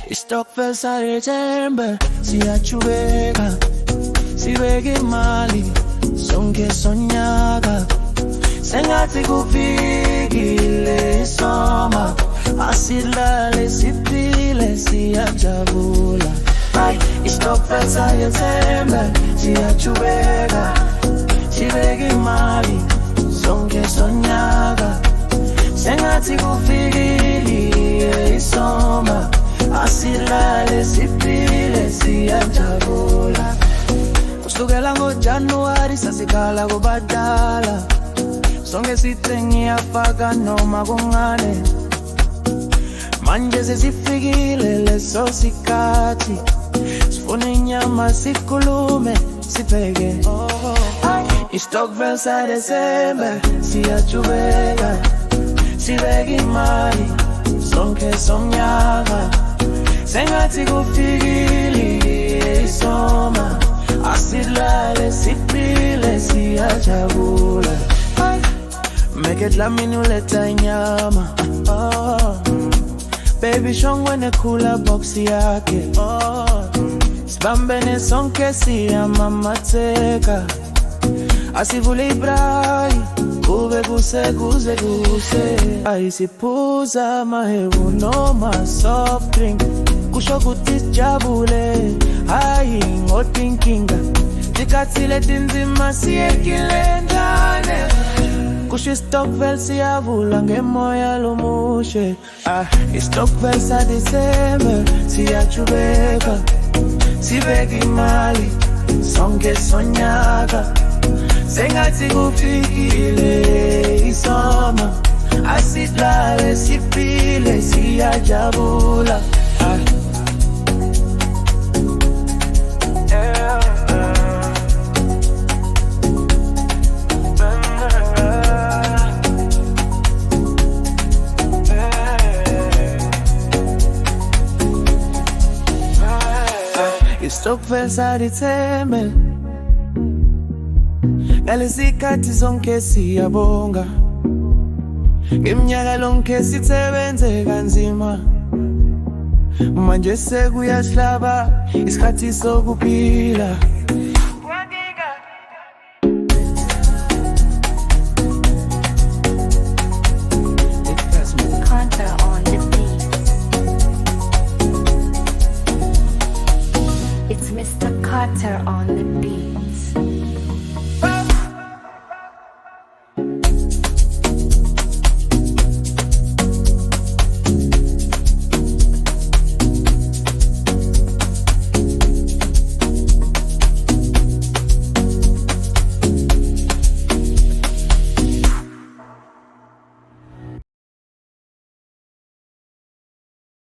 Istokvel sayethembe siyachubeka sibeke imali sonke sonyaka sengathi kufikile soma asilale siphile siyajabula Istokvel sayethembe siyachubeka sibeke imali sonke sonyaka sengathi kufikile soma asilale siphile siyajabula kusukela ngoJanuwari sasikhala kubadala sonke sithi ngiyafaka noma kungane manje sesifikile leso sikhathi sifuna inyama sikhulume sipheke Istokvel saDesember siyachubeka sibeke imali sonke somnyaka sengathi kufikile isoma asilale siphile siyajabula make it lamini uletha inyama baby shongwe nekhula box yakhe sibambene sonke siyamamatheka asivule ibrai kube kuse ayisiphuza mahebu noma soft drink kusho kuthi sijabule hayi ngodinkinga tikathile tinzima siyekile ndane kusho Istokvel siyavula ngemoya lomushe Istokvel saDesember siyachubeka sibeke imali sonke sonyaka sengathi kufikile isoma asilale siphile siyajabula Istokvel saDesember ngalesikhathi sonke siyabonga ngeminyaka lonke sisebenze kanzima manje sekuyahlaba isikhathi sokuphila